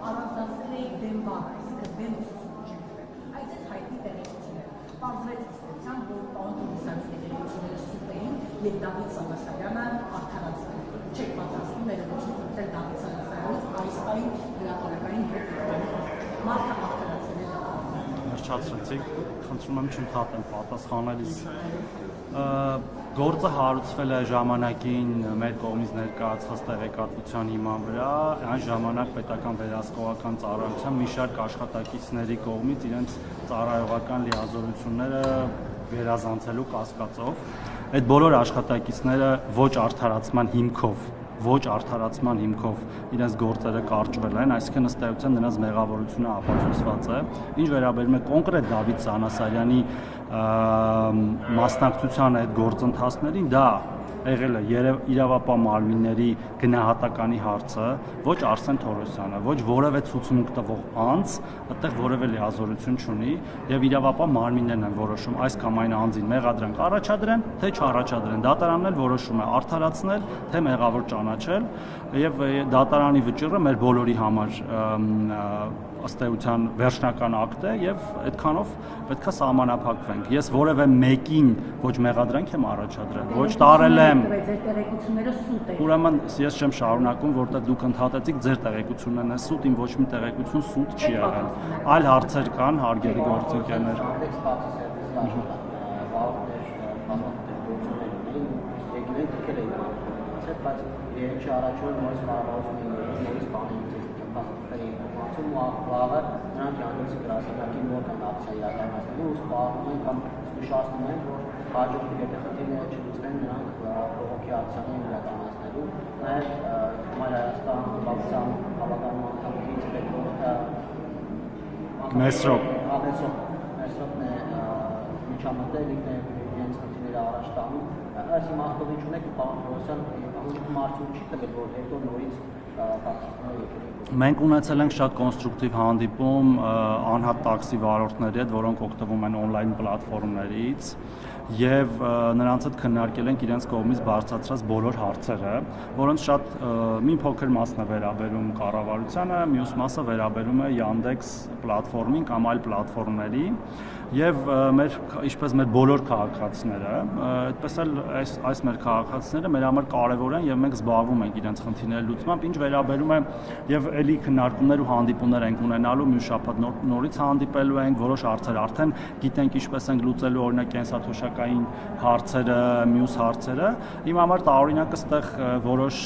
առանձնացրել էի դեմ բանը, այսինքն դեմ ցուցմունքները։ Այդ է հայտնի տեղեկությունները։ Պարզվեց ըստեյության, որ պարոն Թովմասյանի տեղեկությունները սուտ էին եւ Դավիթ Սանասարյանը արդարացրել։ Չեք պատասխանում ներողություն խնդրել Դավիթ Սանասարյանից այս պահին հրապարակային հետ մարդը արդարացրել է։ Վերջացրեցիք, խնդրում եմ չընդհատեմ պատասխանելիս։ Գործը հարուցվել է ժամանակին մեր կողմից ներկայացված տեղեկատվության հիման վրա, այն ժամանակ պետական վերահսկողական ծառայության մի շարք աշխատակիցների կողմից իրենց ծառայողական լիազորությունները վերազանցելու կասկածով։ Այդ բոլոր աշխատակիցները ոչ արդարացման հիմքով իրենց գործերը կարճվել են, այսինքն ըստ էության նրանց մեղավորությունը ապացուցված է։ Ինչ վերաբերում է կոնկրետ Դավիթ Սանասարյանի մասնակցության այդ գործընթացներին, դա եղել է իրավապահ մարմինների գնահատականի հարցը, ոչ Արսեն Թորոսյանը, ոչ որևէ ցուցմունք տվող անձ, այդտեղ որևէ լիազորություն չունի եւ իրավապահ մարմիններն են որոշում այս կամ այն անձին մեղադրանք առաջադրեն, թե չառաջադրեն։ Դատարանն էլ որոշում է արդարացնել, թե մեղավոր ճանաչել եւ դատարանի վճիռը մեր բոլորի համար ըստ էության վերջնական ակտ է եւ այդքանով պետքա սահմանափակվենք։ Ես որևէ մեկին ոչ մեղադրանք եմ առաջադրել, ոչ տարել եմ։ Ուրեմն ես չեմ շարունակում, որտեղ դուք ընդհատեցիք ձեր տեղեկություններն են սուտ, իմ ոչ մի տեղեկություն սուտ չի եղել։ Այլ հարցեր կան, հարգելի գործընկերներ։ Վաղը նրանք յանցի գրասենյակի մոտ են ակցիա իրականացնելու ու սպառնում են կամ զգուշացնում են, որ հաջորդ եթե խնդիրները չլուծվեն, նրանք բողոքի ակցիաներ իրականացնելու։ Նաև Մայր Հայաստան բացան հավաքական անդամներից Մեսրոպն է միջամտել իրենց խնդիրները առաջ տանում։ Այս իմաստով ինչ ունեք պարոն Թորոսյան, մարդու չի տվել, որ հետո նորից Մենք ունեցել ենք շատ կոնստրուկտիվ հանդիպում անհատ տաքսի վարորդների հետ, որոնք օգտվում են օնլայն պլատֆորմներից եւ նրանց հետ քննարկել ենք իրենց կողմից բարձրացրած բոլոր հարցերը, որոնց շատ մի փոքր մասն է վերաբերում կառավարությանը, մյուս մասը վերաբերում է Yandex պլատֆորմին կամ այլ պլատֆորմների եւ ինչպես մեր բոլոր քաղաքացիները, այդպես էլ այս մեր քաղաքացիները մեր համար կարեւոր են եւ մենք զբաղվում ենք իրենց խնդիրների լուծմամբ, ինչ վերաբերում է եւ էլի քննարկումներ ու հանդիպումներ ենք ունենալու, մյուս շաբաթ նորից հանդիպելու ենք, որոշ հարցեր արդեն գիտենք ինչպես ենք լուծելու, օրինակ կենսաթոշակային հարցերը, մյուս հարցերը։ Իմ համար տարօրինակ այստեղ որոշ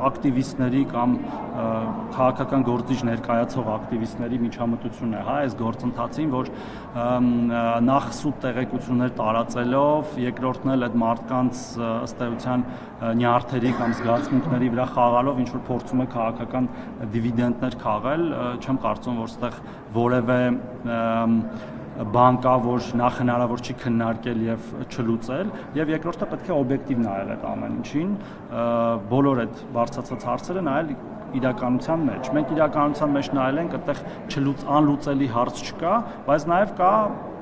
ակտիվիստների կամ քաղաքական գործիչ ներկայացող ակտիվիստների միջամտություն է, այս գործընթացին, որ նախ սուտ տեղեկություններ տարածելով, երկրորդն էլ այդ մարդկանց ըստ էության նյարդերի կամ զգացմունքների վրա խաղալով ինչ որ փորձում է քաղաքական դիվիդենդներ քաղել, չեմ կարծում, որ այստեղ որևէ բան կա, որ նախ հնարավոր չի քննարկել եւ չլուծել, եւ երկրորդը պետք է օբյեկտիվ նայել այդ ամեն ինչին, բոլոր այդ բարձրացած հարցերը նայել իրականության մեջ։ Մենք իրականության մեջ նայել ենք, այդտեղ անլուծելի հարց չկա, բայց նաեւ կա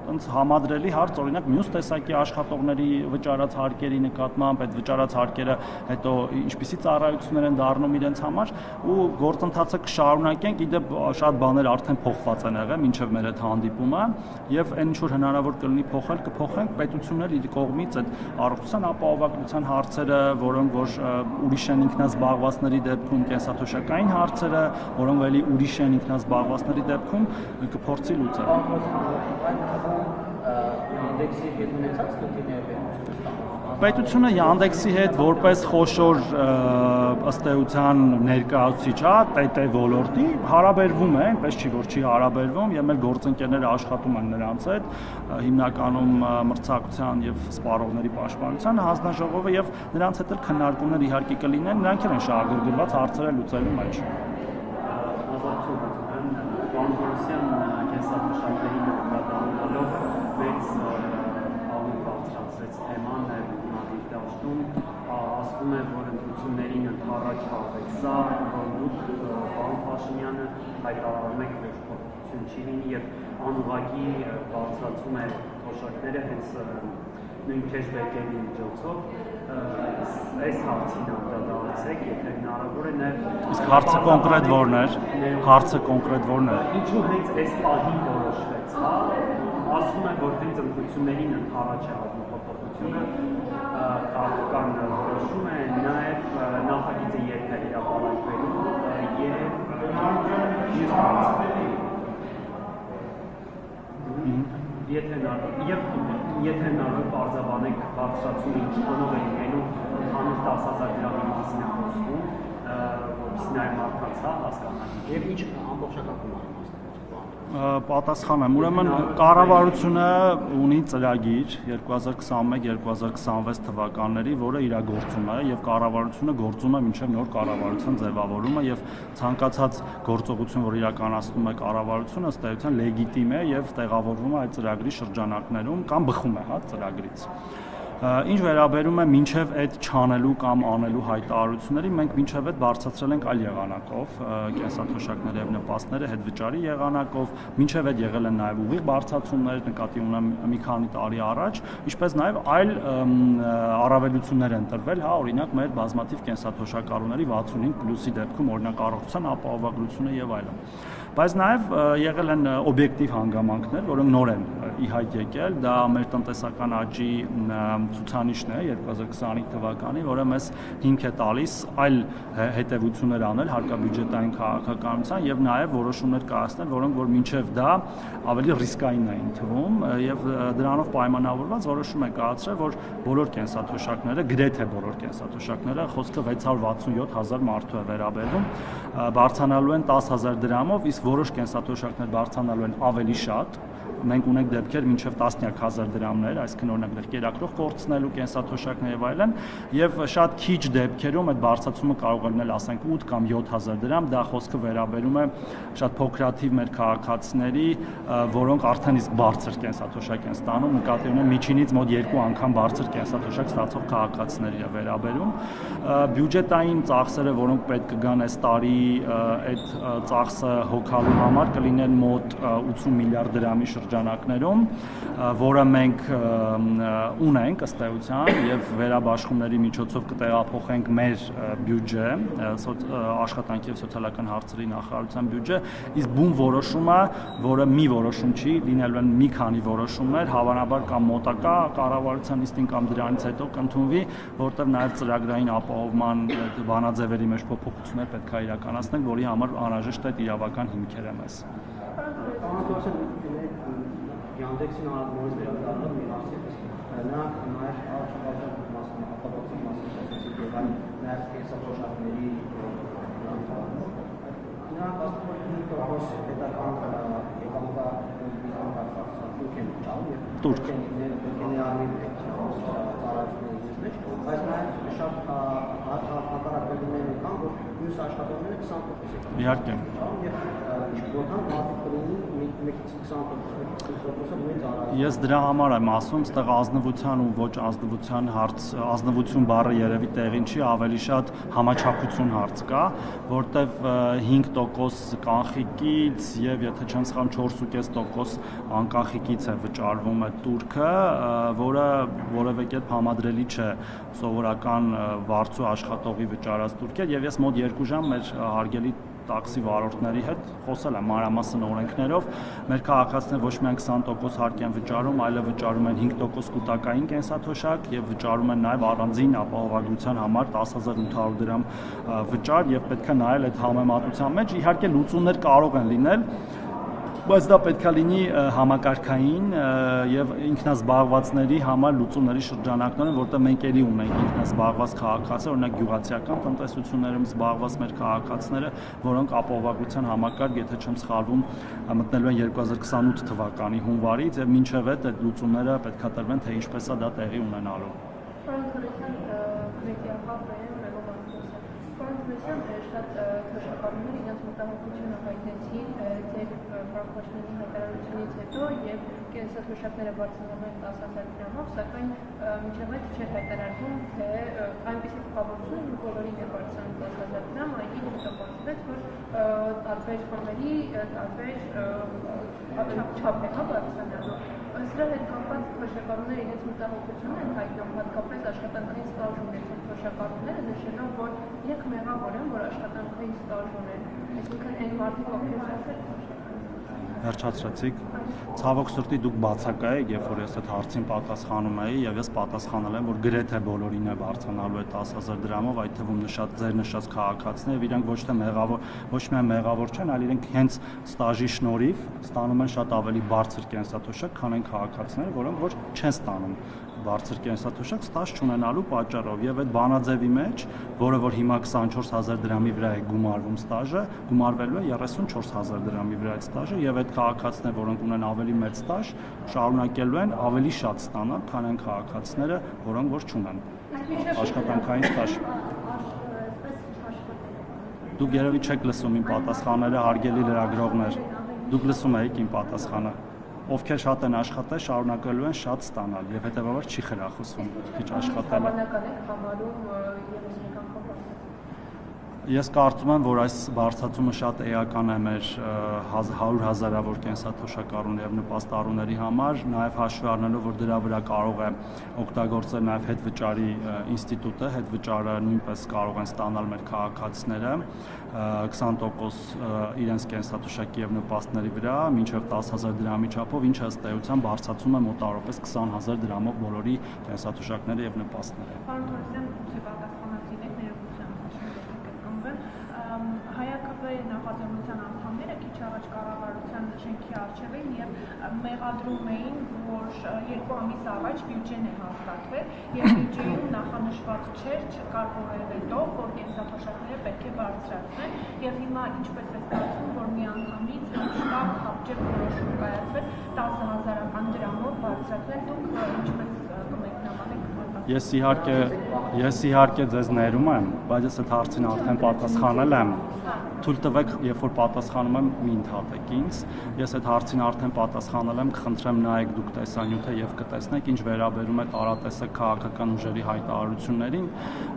ոնց համադրելի հարց, օրինակ մյուս տեսակի աշխատողների վճարած հարկերի նկատմամբ, այդ վճարած հարկերը հետո ինչպիսի ծառայություններ են դառնում իրենց համար ու գործընթացը կշարունակենք, իդեպ շատ բաներ արդեն փոխված են եղել մինչև մեր այդ հանդիպումը եւ այն ինչ որ հնարավոր կլինի փոխել, կփոխենք, պետությունն իր կողմից այդ առողջության ապահովագրության հարցերը, որոնք որ ուրիշ են ինքնազբաղվածների դեպքում կենսաթոշակային հարցերը, որոնք էլի ուրիշ են ինքնազբաղվածների դեպքում կփորձի լուծել։ Պետությունը Yandex-ի հետ որպես խոշոր ըստ էության ներկայացուցիչ, ՏՏ ոլորտի հարաբերվում է, այնպես չի որ չի հարաբերվում եւ մեր գործընկերները աշխատում են նրանց հետ, հիմնականում մրցակցության եւ սպառողների պաշտպանության հանձնաժողովը եւ նրանց հետ էլ քննարկումներ իհարկե կլինեն, նրանք են շահագրգռված հարցերը լուծելու մեջ։ Ասում է, որ ընտրություններին ընդառաջ հավեք սա, որ դուք պարոն Փաշինյանը հայտարարում եք, որ փոփոխություն չի լինի եւ անուղղակի բարձրացում է թոշակները հենց նույն cashback-երի միջոցով այս հարցին անդրադարձեք, եթե հնարավոր է նաև իսկ հարցը կոնկրետ որն էր, ինչու հենց այս պահին որոշվեց, հա, ասում է, որ հենց ընտրություններին ընդառաջ է փոփոխությունը, քաղաքական որոշում է, նաև նախագիծը երբ է հրապարակվելու եւ եթե հնարավոր պարզաբանեք բարձրացումը ինչ տոնով է լինելու ընդհանուր 10,000 դրամի մասին է խոսվում, որպեսզի նաև մարդկանց հասկանան եւ ինչ ամբողջական պատասխանեմ, ուրեմն կառավարությունը ունի ծրագիր 2021-2026 թվականների, որը իրագործում է եւ կառավարությունը գործում է մինչեւ նոր կառավարության ձևավորումը եւ ցանկացած գործողություն, որ իրականացնում է կառավարությունը, ըստ էության լեգիտիմ է եւ տեղավորվում է այդ ծրագրի շրջանակներում կամ բխում է, հա, ծրագրից։ Ինչ վերաբերում է մինչև այդ չանելու կամ անելու հայտարարությունների, մենք մինչև այդ բարձրացրել ենք այլ եղանակով կենսաթոշակների եւ նպաստները հետվճարի եղանակով, մինչև այդ եղել են նաեւ ուղիղ բարձրացումներ, նկատի ունեմ մի քանի տարի առաջ, ինչպես նաեւ այլ առավելություններ են տրվել, հա, օրինակ մեր բազմաթիվ կենսաթոշակառուների 65+-ի դեպքում օրինակ առողջության ապահովագրությունը եւ այլն։ Բայց նաև եղել են օբյեկտիվ հանգամանքներ, որոնք նոր են ի հայտ եկել, դա մեր տնտեսական աճի ցուցանիշն է 2025 թվականի, որը մեզ հիմք է տալիս այլ հետևություններ անել հարկաբյուջետային քաղաքականության եւ նաև որոշումներ կայացնել, որոնք որ մինչեւ դա ավելի ռիսկային էին թվում եւ դրանով պայմանավորված որոշում է կայացրել, որ բոլոր կենսաթոշակները, գրեթե բոլոր կենսաթոշակները, խոսքը 667,000 մարդու է վերաբերվում, բարձրանալու են 10,000 դրամով, իսկ որոշ կենսաթոշակներ բարձրանալու են ավելի շատ, մենք ունենք դեպքեր մինչև 10,000 դրամներ, այսինքն օրինակ կերակրող կորցնելու կենսաթոշակներ եւ այլն, եւ շատ քիչ դեպքերում այդ բարձրացումը կարող է լինել, ասենք 8 կամ 7,000 դրամ, դա խոսքը վերաբերում է շատ փոքրաթիվ մեր քաղաքացիների, որոնք արդեն իսկ բարձր կենսաթոշակ են ստանում, նկատի ունեմ միջինից մոտ 2 անգամ բարձր կենսաթոշակ ստացող քաղաքացիների է վերաբերում, բյուջետային ծախսերը, որոնք պետք կգան այս տարի այդ ծախսը հոգալու համար կլինեն մոտ 80 միլիարդ դրամի շրջանակներում, որը մենք ունենք ըստ էության եւ վերաբաշխումների միջոցով կտեղափոխենք մեր բյուջե, աշխատանքի եւ սոցիալական հարցերի նախարարության բյուջե, իսկ բուն որոշումը, որը մի որոշում չի, լինելու են մի քանի որոշումներ, հավանաբար կամ մոտակա կառավարության նիստին կամ դրանից հետո կընդունվի, որտեղ նաեւ ծրագրային ապահովման բանաձևերի մեջ փոփոխություններ պետք է իրականացնենք, որի համար անհրաժեշտ է իրավական հիմքեր է մեզ։ Yandex-in noriz վերադառնալ մի հարցի, նրանք նաև առաջապատող ապահովության մասին խոսեցին եւ այլ նաև կենսաթոշակների նրանք ասում են որ պետական եկամուտը են ճարում եւ турք են ներառվել ծառայությունների մեջ, բայց նաև շատ հակառակություններ կան, որ մյուս աշխատողները 20% Իհարկե։ Ես դրա համար եմ ասում, ստեղ ազնվության ու ոչ ազնվության հարց, ազնվություն բառը երևի տեղին չի, ավելի շատ համաչափություն հարց կա, որտեվ 5% կանխիկից եւ եթե չեմ սխալվում 4.5% անկանխիկից է վճարվում այդ турքը, որը որևէ կերպ համադրելի չէ սովորական վարձու աշխատողի վճարած турքեր եւ ես մոտ 2 ժամ մեր հարգելի տաքսի վարորդների հետ խոսել եմ մանրամասն օրենքներով, մեր քաղաքացիները ոչ միայն 20% հարկ են վճարում, այլև վճարում են 5% կൂട്ടակային կենսաթոշակ եւ վճարում են նաեւ առանձին ապահովագրության համար 10,800 դրամ վճար եւ պետք է նայել այդ համեմատության մեջ, իհարկե լուծումներ կարող են լինել, բայց դա պետք է լինի համակարգային եւ ինքնազբաղվածների համար լուծումների շրջանակներում, որտեղ մենք էլի ունենք ինքնազբաղված քաղաքացիներ, օրինակ գյուղացիական տնտեսություններում զբաղված մեր քաղաքացիները, որոնք ապահովագրության համակարգ, եթե չեմ սխալվում, մտնելու են 2028 թվականի հունվարից եւ մինչեւ այդ լուծումները պետք է տրվեն, թե ինչպես է դա տեղի ունենալու։ Շատ թոշակառուներ իրենց մտահոգությունը հայտնեցին ձեր փոխանցումների հայտարարությունից հետո եւ կենսաթոշակները բարձրանում են 10,000 դրամով, սակայն մինչև այդ չէ հայտարարվում, թե այնպիսի տպավորություն բոլորին է բարձրանում 10,000 դրամ, այլ հետապնդվեց, որ տարբեր խմբերի տարբեր չափ է բարձրանալու։ Սրա հետ կապված թոշակառուները իրենց մտահոգությունը են հայտնում, հատկապես աշխատանքային ստաժ ունեցող թոշակառուները, նշելով, որ իրենք մեղավոր են, որ աշխատանքային ստաժ ունեն, այսինքն այն մարդիկ, ովքեր ասել Վերջացրեցիք։ Ցավոք սրտի դուք բացակայ եք, երբ որ ես այդ հարցին պատասխանում էի, եւ ես պատասխանել եմ, որ գրեթե բոլորին է բարձրանալու այդ 10,000 դրամով, այդ թվում ձեր նշած քաղաքացիներ, իրանք ոչ միայն մեղավոր չեն, այլ իրենք հենց ստաժի շնորհիվ ստանում են շատ ավելի բարձր կենսաթոշակ, քան այն քաղաքացիները, որոնք ոչ չեն ստանում բարձր կենսաթոշակ ստաժ չունենալու պատճառով եւ այդ բանաձևի մեջ, որը որ հիմա 24000 դրամի վրա է գումարվում ստաժը, գումարվելու է 34000 դրամի վրա այդ ստաժը եւ այդ քաղաքացիները, որոնք ունեն ավելի մեծ ստաժ, շարունակելու են ավելի շատ ստանալ, քան այն քաղաքացիները, որոնք որ չունեն աշխատանքային ստաժ։ Դուք երևի չեք լսում իմ պատասխանները, հարգելի լրագրողներ։ Դուք լսում եք իմ պատասխանը։ Ովքեր շատ են աշխատել, շարունակելու են շատ ստանալ եւ հետեւաբար չի խրախուսվում քիչ աշխատելը։ Հավանական է համարում եւս մեկ անգամ Ես կարծում եմ, որ այս բարձրացումը շատ էական է մեր 100 հազարավոր կենսաթոշակառու եւ նպաստառուների համար, նաեւ հաշվի առնելով, որ դրա վրա կարող է օգտագործել նաեւ հետվճարի ինստիտուտը, հետվճարը նույնպես կարող են ստանալ մեր քաղաքացիները 20% իրենց կենսաթոշակի եւ նպաստների վրա, մինչեւ 10000 դրամի չափով, ինչը ըստ էության բարձրացում է մոտավորապես 20000 դրամով բոլորի կենսաթոշակները եւ նպաստները։ Պարոն Թորոսյան, ՀԱԿԲ նախաձեռնության անդամները քիչ առաջ կառավարության շենքի առջև էին եւ մեղադրում էին, որ 2 ամիս առաջ բյուջեն է հաստատվել եւ բյուջեում նախանշված չէր, չկար որևէ որ կենսաթոշակները պետք է բարձրացնեն եւ հիմա ինչպես է ստացվում, որ միանգամից շտապ հապճեպ որոշում կայացվել 10000-ական դրամով բարձրացնել, դուք ինչպես կմեկնաբանեք։ Ես իհարկե ձեզ ներում եմ, բայց ես այդ հարցին արդեն պատասխանել եմ։ Թույլ տվեք, երբ որ պատասխանում եմ, մի ընդհատեք ինձ։ Ես այդ հարցին արդեն պատասխանել եմ, կխնդրեմ նայեք դուք տեսանյութը եւ կտեսնեք, ինչ վերաբերում է տարատեսակ քաղաքական ուժերի հայտարարություններին,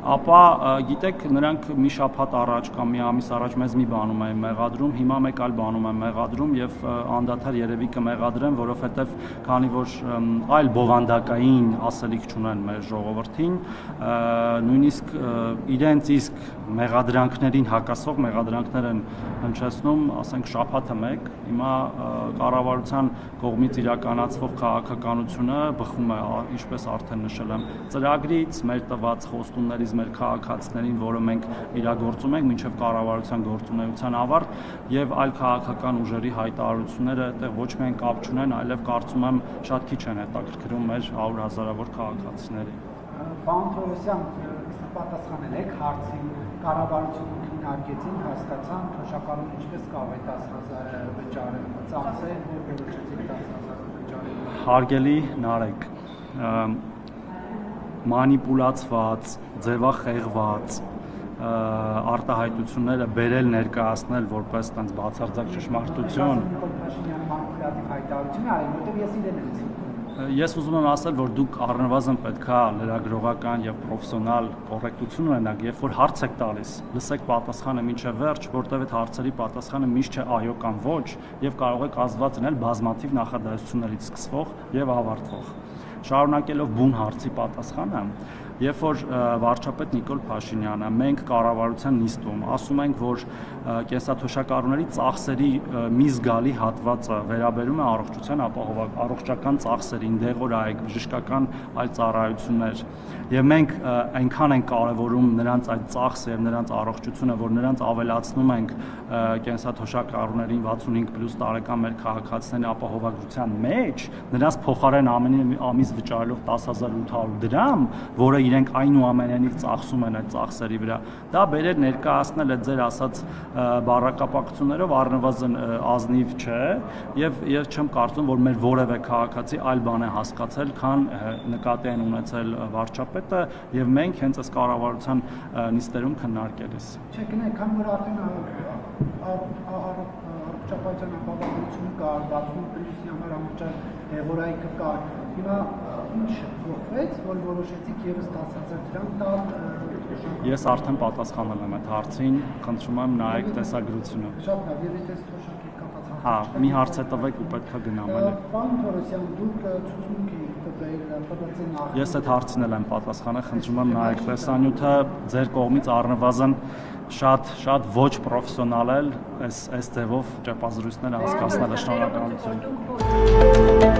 ապա գիտեք, նրանք մի շաբաթ առաջ կամ մի ամիս առաջ մեզ մի բանում էին մեղադրում, հիմա մեկ այլ բանում են մեղադրում եւ անդադար երևի կմեղադրեն, որովհետեւ քանի որ այլ բովանդակային ասելիք չունեն մեր ժողովրդին, նույնիսկ իրենց իսկ մեղադրանքներին հակասող մեղադրանքներ են հնչեցնում, ասենք շաբաթը մեկ, հիմա կառավարության կողմից իրականացվող քաղաքականությունը բխում է, ինչպես արդեն նշել եմ, ծրագրից, մեր տված խոստումներից մեր քաղաքացիներին, որը մենք իրագործում ենք մինչև կառավարության գործունեության ավարտ եւ այլ քաղաքական ուժերի հայտարարությունները այդտեղ ոչ միայն կապ չունեն, այլև կարծում եմ շատ քիչ են հետաքրքրում մեր 100 հազարավոր քաղաքացիներին։ Պարոն Թորոսյան, պատասխանել եք հարցին, կառավարությունը քննարկեցին, հասկացան, թոշակառուն ինչպես կարող է 10000 վճարել, ծախսել, որ որոշեցին 10000 վճարել։ Հարգելի Նարեկ, մանիպուլացված, ձևախեղված արտահայտությունները բերել ներկայացնել որպես տենց բացարձակ ճշմարտություն։ Մանիպուլատիվ հայտարարություն արել, որտեղ ես իրեն եմ։ Ես ուզում եմ ասել, որ դուք առնվազն պետքա լրագրողական եւ պրոֆեսիոնալ կոռեկտություն ունենաք, երբ որ հարց եք տալիս, լսեք պատասխանը մինչև վերջ, որտեղ այդ հարցերի պատասխանը միշտ չէ այո կամ ոչ, եւ կարող է կազմված լինել բազմաթիվ նախադասություններից սկսվող եւ ավարտվող։ Շարունակելով բուն հարցի պատասխանը, երբ որ վարչապետ Նիկոլ Փաշինյանը մենք կառավարության նիստում ասում ենք, որ կենսաթոշակառուների ծախսերի մի զգալի հատվածը վերաբերում է առողջության առողջական ծախսերին, դեղորայք, բժշկական այլ ծառայություններ, եւ մենք այնքան ենք կարեւորում նրանց այդ ծախսը եւ նրանց առողջությունը, որ նրանց ավելացնում ենք կենսաթոշակառուներին 65+ տարեկան մեր քաղաքացիների ապահովագրության մեջ, նրանց փոխարեն ամեն ամիս վճարելով 10800 դրամ, որը իրենք այնուամենայնիվ ծախսում են այդ ծախսերի վրա, դա բերել ներկայացնել է ձեր ասած բառակապակցություններով առնվազն ազնիվ չէ եւ ես չեմ կարծում, որ մեր որևէ քաղաքացի այլ բան է հասկացել, քան նկատի են ունեցել վարչապետը եւ մենք հենց այս կառավարության նիստերում քննարկելիս։ Չէ, գնանք, քան որ արդեն առողջապահության ապահովություն կար, 60+-ի համար ամբողջ դեղորայքը կար։ Հիմա ինչ փոխվեց, որ որոշեցիք եւս 10000 դրամ տալ։ Ես արդեն պատասխանել եմ այդ հարցին, խնդրում եմ նայեք տեսագրությունը։ Շատ լավ, եւ եթե թոշակի կապած Հա, մի հարց է տվեք ու պետք է գնամ էլի։ Պարոն Թորոսյան, դուք ցուցմունք եք տվել ՊՊՑ նախ։ Ես այդ հարցին եմ պատասխանել, խնդրում եմ նայեք տեսանյութը, ձեր կողմից առնվազն շատ ոչ պրոֆեսիոնալ է այս ձևով ճեպազրույցները հասկացնելը, շնորհակալություն։